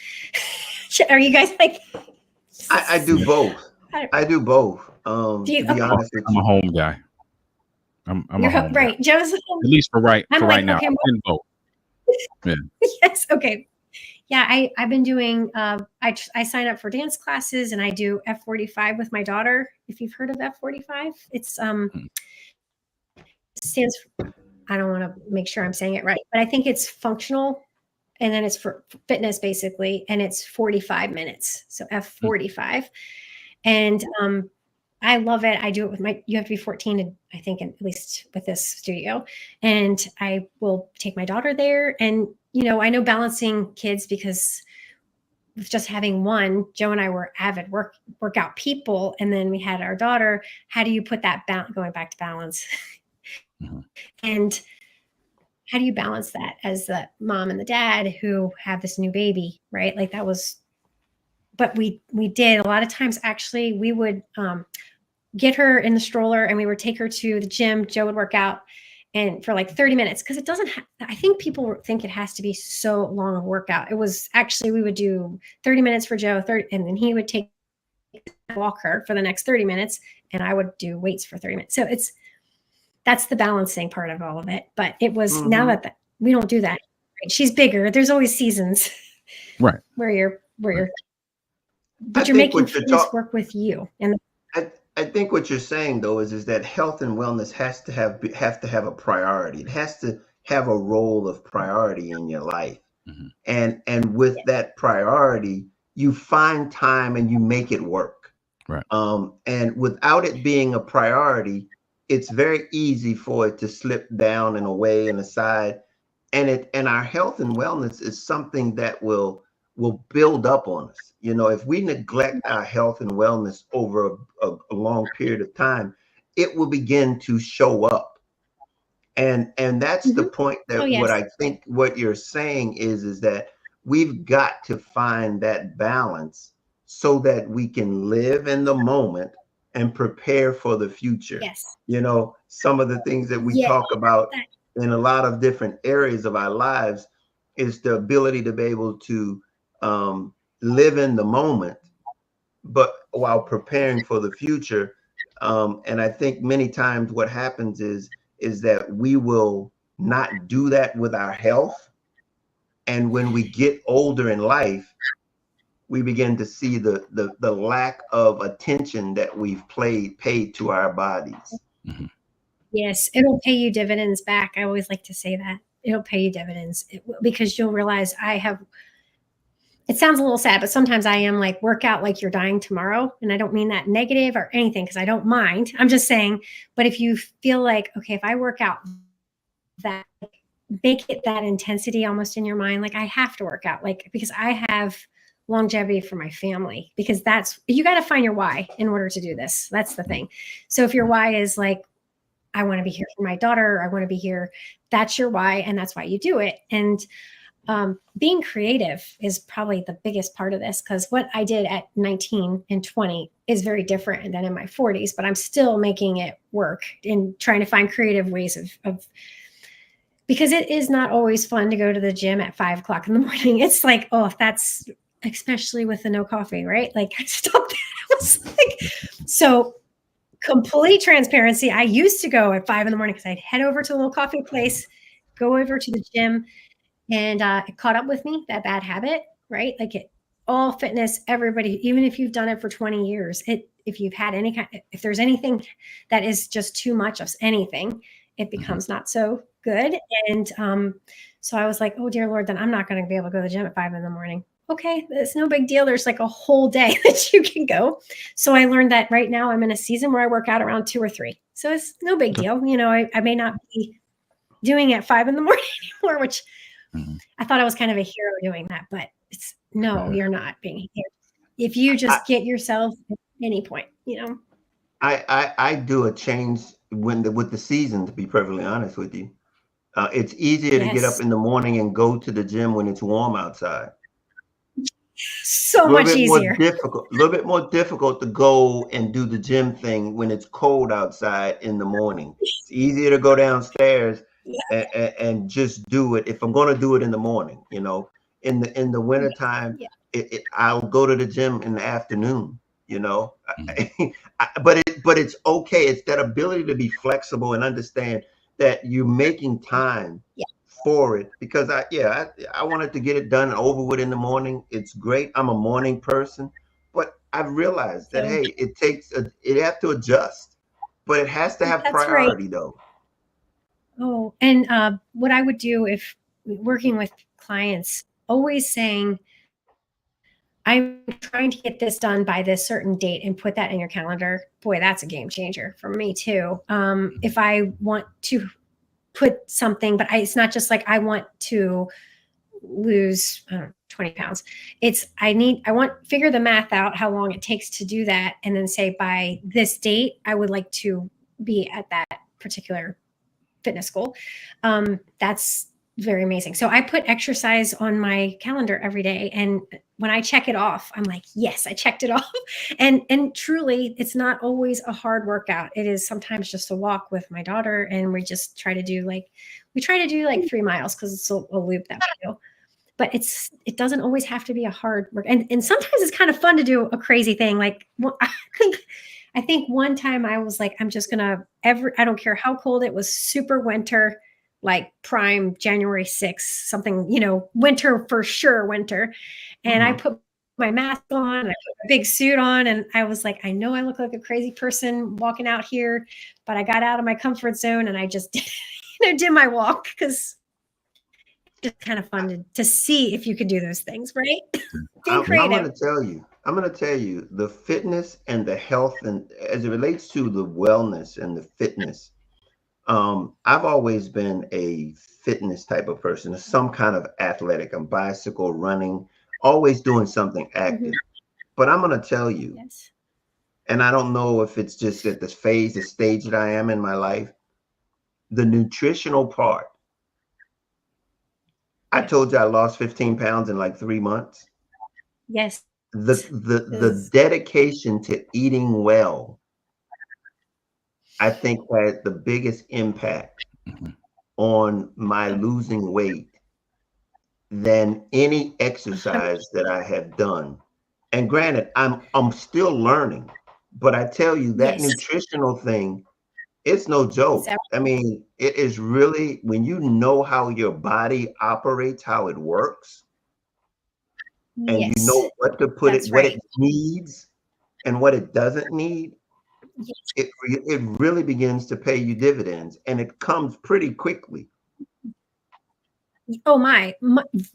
Are you guys like? I do both. I do both. Do To you? be Okay. honest with I'm a you. home guy. I'm a home guy, right. Joe's at least for I'm like, now. okay, I'm in both. Yeah. yes, okay. Yeah, I've been doing I sign up for dance classes and I do F45 with my daughter. If you've heard of F45, it's Mhm. stands for, I don't want to make sure I'm saying it right, but I think it's functional and then it's for fitness basically, and it's 45 minutes. So F45. And I love it. I do it with you have to be 14, I think, at least with this studio. And I will take my daughter there. And, I know balancing kids because with just having one, Joe and I were avid workout people. And then we had our daughter. How do you put that going back to balance? Mhm. And how do you balance that as the mom and the dad who have this new baby, right? Like that was, but we did a lot of times actually we would get her in the stroller and we would take her to the gym. Joe would work out and for like 30 minutes because it doesn't I think people think it has to be so long of workout. It was actually we would do 30 minutes for Joe, 30, and then he would walk her for the next 30 minutes and I would do weights for 30 minutes. So that's the balancing part of all of it. But it was now that we don't do that. Right? She's bigger. There's always seasons Right. where you're but I you're think making what you're fitness work with you. And I think what you're saying though is that health and wellness has to have a priority. It has to have a role of priority in your life. Mhm. And with that priority, you find time and you make it work. Right. And without it being a priority, it's very easy for it to slip down and away and aside. And our health and wellness is something that will build up on us. If we neglect our health and wellness over a long period of time, it will begin to show up. And that's the point oh that what yes, I think what you're saying is that we've got to find that balance so that we can live in the moment and prepare for the future. yes, Some of the things that we yeah, talk about that, in a lot of different areas of our lives is the ability to be able to live in the moment, but while preparing for the future. And I think many times what happens is that we will not do that with our health. And when we get older in life, we begin to see the lack of attention that we've paid to our bodies. Mhm. yes, it'll pay you dividends back. I always like to say that it'll pay you dividends because you'll realize it sounds a little sad, but sometimes I am like work out like you're dying tomorrow. And I don't mean that negative or anything because I don't mind. I'm just saying, but if you feel like, okay, if I work out that, make it that intensity almost in your mind, like I have to work out, like because I have longevity for my family, because you got to find your why in order to do this. That's the thing. So if your why is like, I want to be here for my daughter, I want to be here, that's your why. And that's why you do it. And being creative is probably the biggest part of this because what I did at 19 and 20 is very different than in my 40s, but I'm still making it work and trying to find creative ways of because it is not always fun to go to the gym at 5 o'clock in the morning. It's like, oh, that's especially with the no coffee, right? Like I stopped that. I was like, so complete transparency. I used to go at 5 in the morning because I'd head over to a little coffee place, go over to the gym, and it caught up with me, that bad habit, right? Like all fitness, everybody, even if you've done it for 20 years, if you've had if there's anything that is just too much of anything, it becomes not so good. And so I was like, oh dear Lord, then I'm not going to be able to go to the gym at 5 in the morning. Okay, it's no big deal. There's like a whole day that you can go. So I learned that right now I'm in a season where I work out around 2 or 3. So it's no big deal. I may not be doing it at 5 in the morning anymore, which I thought I was kind of a hero doing that, but you're not being a hero. If you just get yourself at any point, I do a change with the season, to be perfectly honest with you. It's easier to get up yes, in the morning and go to the gym when it's warm outside. so A little much bit more easier. difficult, a little bit more difficult to go and do the gym thing when it's cold outside in the morning. It's easier to go downstairs and just do it if I'm going to do it in the morning. In the wintertime, Yeah. I'll go to the gym in the afternoon. you know. Mhm. But it's okay. It's that ability to be flexible and understand that you're making time Yeah. for it, because I wanted to get it done and over with in the morning. It's great. I'm a morning person, but I've realized that So hey, it have to adjust, but it has to have that's right. priority though. Oh, and what I would do if working with clients, always saying, I'm trying to get this done by this certain date and put that in your calendar. Boy, that's a game changer for me too. If I want to put something, but it's not just like I want to lose 20 pounds. I want figure the math out how long it takes to do that. And then say by this date, I would like to be at that particular fitness goal. That's very amazing. So I put exercise on my calendar every day, and when I check it off, I'm like, yes, I checked it off. And truly, it's not always a hard workout. It is sometimes just a walk with my daughter, and we try to do like 3 miles because it's a loop that we do. But it doesn't always have to be a hard work, and sometimes it's kind of fun to do a crazy thing. Like I think one time I was like, I'm just gonna I don't care how cold it was, super winter, like prime January 6th, something, winter for sure, winter. And I Mhm. put my mask on, I put a big suit on, and I was like, I know I look like a crazy person walking out here, but I got out of my comfort zone and I just did my walk because it's kind of fun to see if you could do those things, right? Being I'm creative. going to tell you. I'm going to tell you the fitness and the health, and as it relates to the wellness and the fitness. I've always been a fitness type of person, some kind of athletic. I'm bicycle running, always doing something Mhm. active. But I'm going to tell you, Yes. and I don't know if it's just at the stage that I am in my life, the nutritional part. I Yeah. told you I lost 15 pounds in like 3 months. Yes. The Is dedication to eating well, I think, had the biggest impact Mhm. on my losing weight than any 100. exercise that I have done. And granted, I'm still learning, but I tell you that Yes. nutritional thing, it's no It's joke. I mean, it is really when you know how your body operates, how it works, and you Yes. know That's what it right. needs and what it doesn't need, Yes. it really begins to pay you dividends, and it comes pretty quickly. Oh my,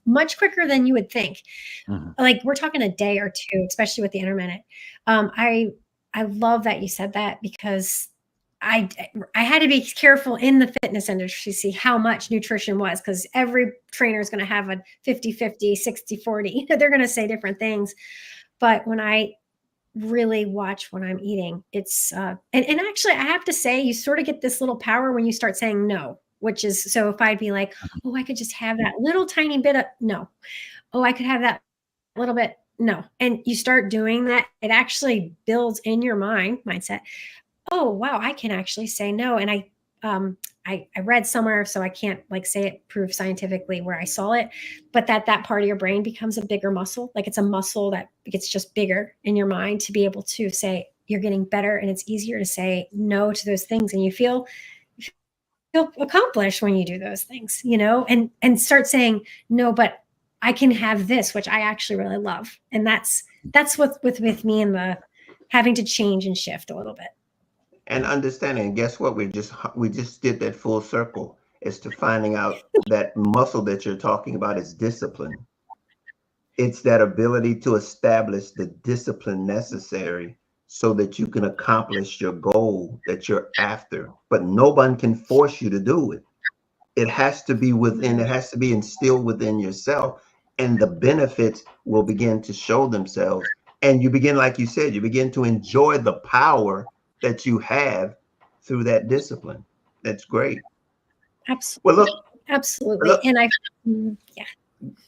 much quicker than you would think. Mhm. Like we're talking a day or two, especially with the intermittent. Um, I I love that you said that because I I had to be careful in the fitness industry to see how much nutrition was because every trainer is going to have a 50-50, 60-40. They're going to say different things. But when I really watch what I'm eating. It's and actually I have to say you sort of get this little power when you start saying no, which is so if I'd be like, oh, I could just have that little tiny bit of no. Oh, I could have that little bit. No. And you start doing that, it actually builds in your mindset. Oh, wow, I can actually say no. And um I read somewhere, so I can't like say it proof scientifically where I saw it, but that part of your brain becomes a bigger muscle. Like it's a muscle that gets just bigger in your mind to be able to say you're getting better, and it's easier to say no to those things, and you feel accomplished when you do those things, and start saying no, but I can have this, which I actually really love, and that's what with me and the having to change and shift a little bit. And understanding, and guess what? We just did that full circle as to finding out that muscle that you're talking about is discipline. It's that ability to establish the discipline necessary so that you can accomplish your goal that you're after. But no one can force you to do it. It has to be within, it Right. has to be instilled within yourself. And the benefits will begin to show themselves. And you begin, like you said, you begin to enjoy the power that you have through that discipline. That's great. Well, Absolutely. look, Absolutely. look, And yeah.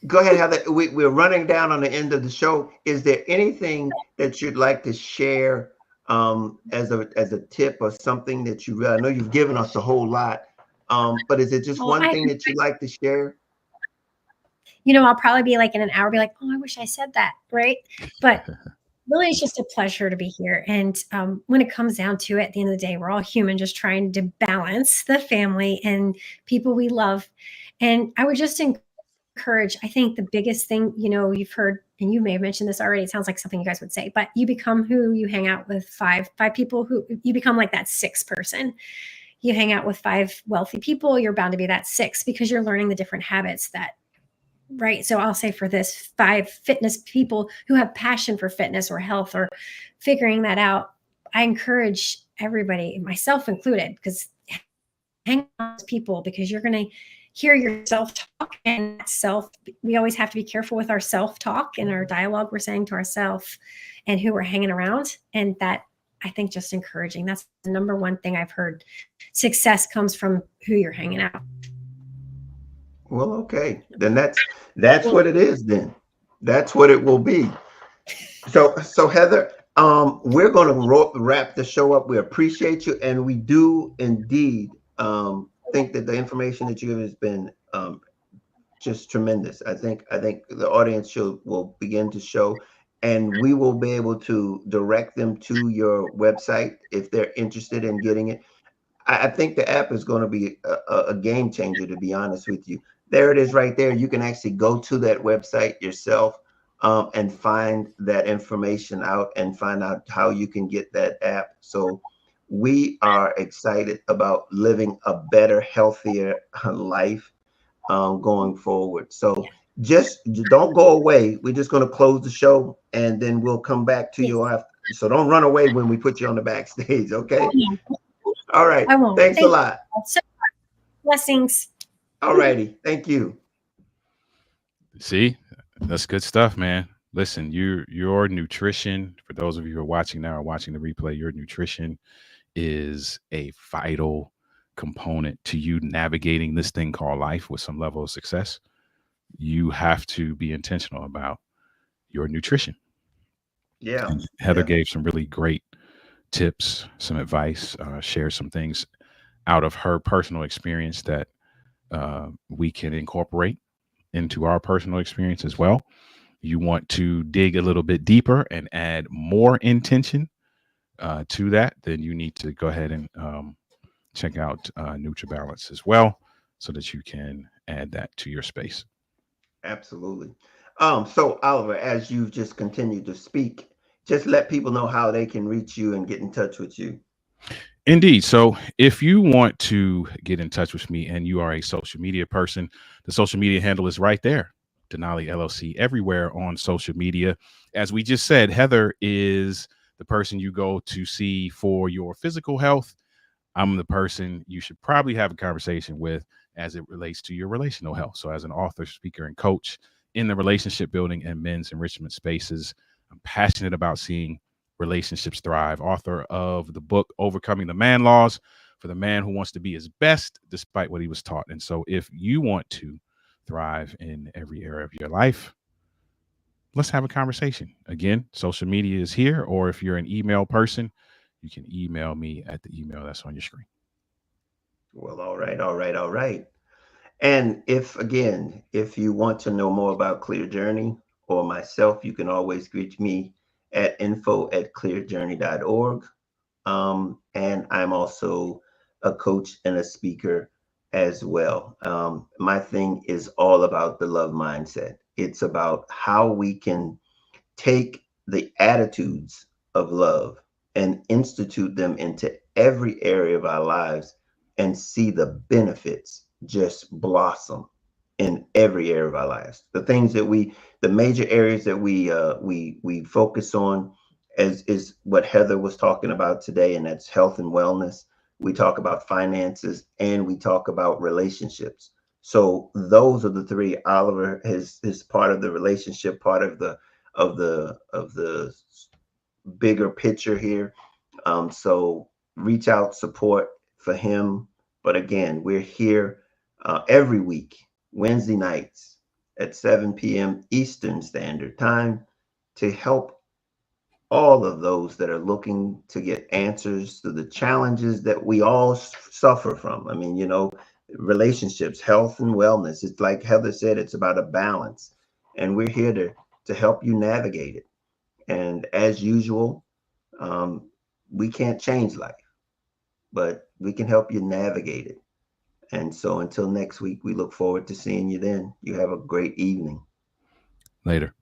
go ahead, Heather. We're running down on the end of the show. Is there anything that you'd like to share as a tip or something that you really, I know you've given us a whole lot, but is it just Oh, one thing that you'd like to share? I'll probably be like in an hour, be like, oh, I wish I said that. Right. But really, it's just a pleasure to be here. And when it comes down to it, at the end of the day, we're all human, just trying to balance the family and people we love. And I would just encourage, I think the biggest thing, you've heard, and you may have mentioned this already, it sounds like something you guys would say, but you become who you hang out with. Five people who you become, like that sixth person. You hang out with five wealthy people, you're bound to be that six, because you're learning the different habits that, right? So I'll say, for this, five fitness people who have passion for fitness or health or figuring that out. I encourage everybody, myself included, because hang on with people, because you're going to hear yourself talk, and we always have to be careful with our self-talk and our dialogue we're saying to ourselves and who we're hanging around. And that, I think, just encouraging. That's the number one thing I've heard. Success comes from who you're hanging out. Well, okay, then that's what it is. Then that's what it will be. So Heather, we're going to wrap the show up. We appreciate you, and we do indeed think that the information that you give has been just tremendous. I think the audience will begin to show, and we will be able to direct them to your website if they're interested in getting it. I think the app is going to be a game changer, to be honest with you. There it is right there. You can actually go to that website yourself and find that information out and find out how you can get that app. So we are excited about living a better, healthier life going forward. So just don't go away. We're just going to close the show, and then we'll come back to you after. So don't run away when we put you on the backstage, okay? All right. I won't. Thanks a lot. So, blessings. All righty. Thank you. See, that's good stuff, man. Listen, your nutrition, for those of you who are watching now or watching the replay, your nutrition is a vital component to you navigating this thing called life with some level of success. You have to be intentional about your nutrition. Yeah. And Heather gave some really great tips, some advice, share some things out of her personal experience that we can incorporate into our personal experience as well. You want to dig a little bit deeper and add more intention to that, then you need to go ahead and check out NutriBalance as well, so that you can add that to your space. Absolutely. So Oliver, as you've just continued to speak, just let people know how they can reach you and get in touch with you. Indeed. So if you want to get in touch with me and you are a social media person, the social media handle is right there. Denali LLC everywhere on social media. As we just said, Heather is the person you go to see for your physical health. I'm the person you should probably have a conversation with as it relates to your relational health. So as an author, speaker, and coach in the relationship building and men's enrichment spaces, I'm passionate about seeing relationships thrive. Author of the book, Overcoming the Man Laws, for the man who wants to be his best despite what he was taught. And so if you want to thrive in every area of your life, let's have a conversation. Again, social media is here, or if you're an email person, you can email me at the email that's on your screen. Well, all right. And if you want to know more about Clear Journey or myself, you can always reach me at info@clearjourney.org. And I'm also a coach and a speaker as well. My thing is all about the love mindset. It's about how we can take the attitudes of love and institute them into every area of our lives and see the benefits just blossom in every area of our lives. The major areas that we focus on is what Heather was talking about today, and that's health and wellness. We talk about finances, and we talk about relationships. So those are the three. Oliver is part of the relationship, part of the bigger picture here. So reach out, support for him. But again, we're here every week, Wednesday nights at 7 p.m. Eastern Standard Time, to help all of those that are looking to get answers to the challenges that we all suffer from. I mean, relationships, health and wellness. It's like Heather said, it's about a balance. And we're here to help you navigate it. And as usual, we can't change life, but we can help you navigate it. And so until next week, we look forward to seeing you then. You have a great evening. Later.